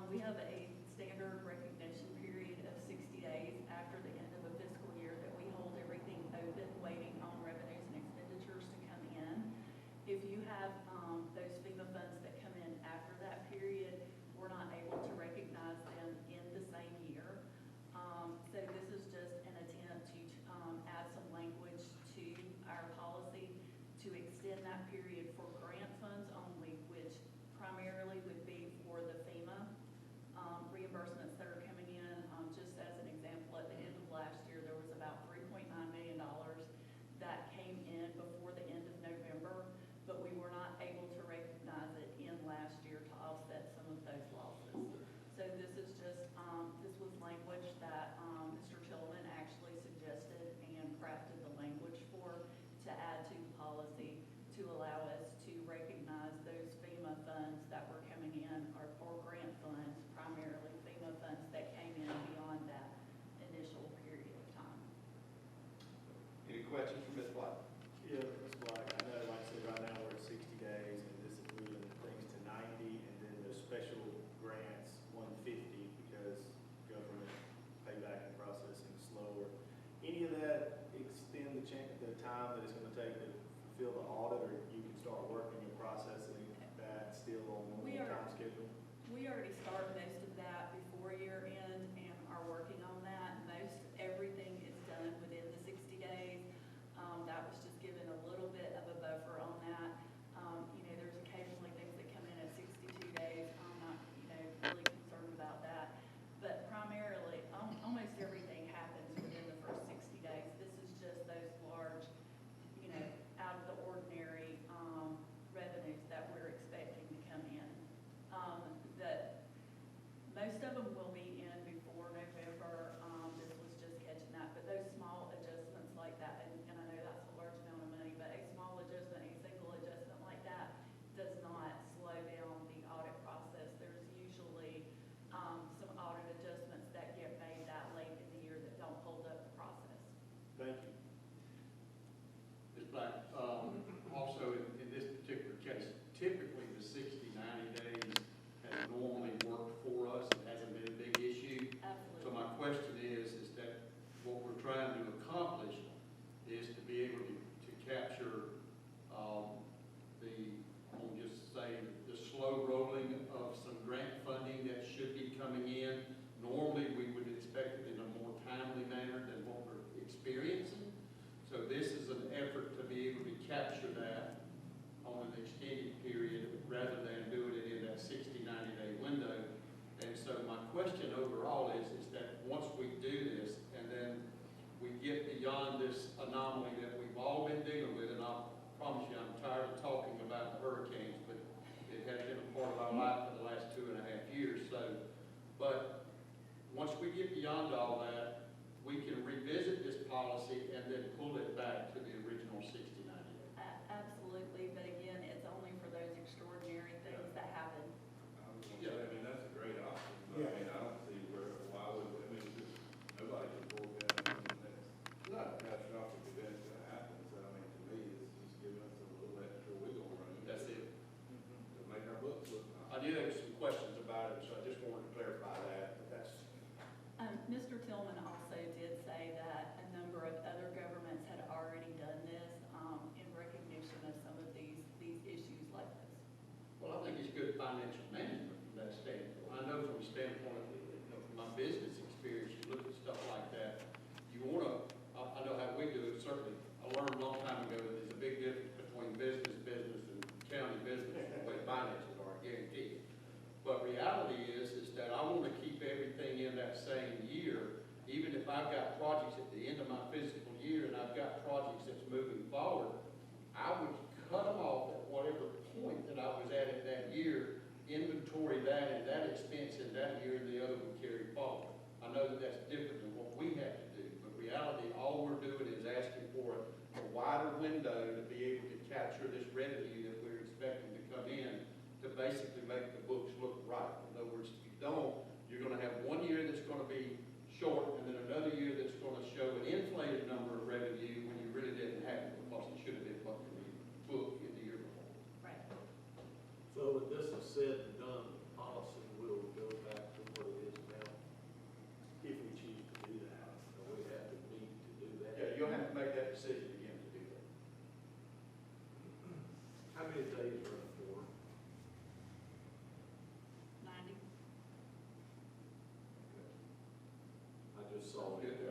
We have a standard recognition period of 60 days after the end of a fiscal year that we hold everything open, waiting on revenues and expenditures to come in. If you have those FEMA funds that come in after that period, we're not able to recognize them in the same year. So this is just an attempt to add some language to our policy to extend that period for grant funds only, which primarily would be for the FEMA reimbursements that are coming in. Just as an example, at the end of last year, there was about $3.9 million that came in before the end of November, but we were not able to recognize it in last year to offset some of those losses. So this is just, this was language that Mr. Tillman actually suggested and crafted the language for to add to the policy to allow us to recognize those FEMA funds that were coming in, or grant funds, primarily FEMA funds that came in beyond that initial period of time. Any questions for Ms. Black? Yeah, Ms. Black, I know, like I said, right now we're at 60 days, and this is moving things to 90, and then the special grants 150 because government payback and processing is slower. Any of that extend the time that it's going to take to fulfill the audit, or you can start working and processing that still on the time schedule? We already start most of that before year end and are working on that. Most everything is done within the 60 days. That was just given a little bit of a buffer on that. There's occasionally things that come in at 62 days. I'm not, really concerned about that. But primarily, almost everything happens within the first 60 days. This is just those large, out of the ordinary revenues that we're expecting to come in. That most of them will be in before November. This was just catching that, but those small adjustments like that, and I know that's a large amount of money, but a small adjustment, a single adjustment like that does not slow down the audit process. There's usually some audit adjustments that get made that late in the year that don't hold up the process. Thank you. Ms. Black, also in this particular case, typically the 60, 90 days has normally worked for us. It hasn't been a big issue. Absolutely. So my question is that what we're trying to accomplish is to be able to capture I'm just saying, the slow rolling of some grant funding that should be coming in. Normally, we would expect it in a more timely manner than what we're experiencing. So this is an effort to be able to capture that on an extended period rather than doing it in that 60, 90-day window. And so my question overall is that once we do this and then we get beyond this anomaly that we've all been dealing with, and I promise you I'm tired of talking about the hurricanes, but it has been a part of our life for the last 2.5 years. So, but once we get beyond all that, we can revisit this policy and then pull it back to the original 60, 90 days. Absolutely, but again, it's only for those extraordinary things that happen. I was going to say, that's a great option, but I don't see why would, nobody can forecast when the next catastrophic event's going to happen. So, to me, it's just giving us a little extra wiggle room. That's it. To make our books look nice. I did have some questions about it, so I just wanted to clarify that. But that's Mr. Tillman also did say that a number of other governments had already done this in recognition of some of these issues like this. Well, I think it's good financial management from that standpoint. I know from the standpoint of from my business experience, you look at stuff like that, you want to, I know how we do it, certainly. I learned a long time ago that there's a big difference between business and county business, the way finances are, I guarantee you. But reality is that I want to keep everything in that same year, even if I've got projects at the end of my fiscal year and I've got projects that's moving forward, I would cut them off at whatever point that I was at that year, inventory that and that expense in that year, and the other would carry forward. I know that that's different than what we have to do, but reality, all we're doing is asking for a wider window to be able to capture this revenue that we're expecting to come in to basically make the books look right. In other words, if you don't, you're going to have 1 year that's going to be short, and then another year that's going to show an inflated number of revenue when you really didn't have it because it should have been booked in the year before. Right. So when this is said and done, the policy will go back So, Get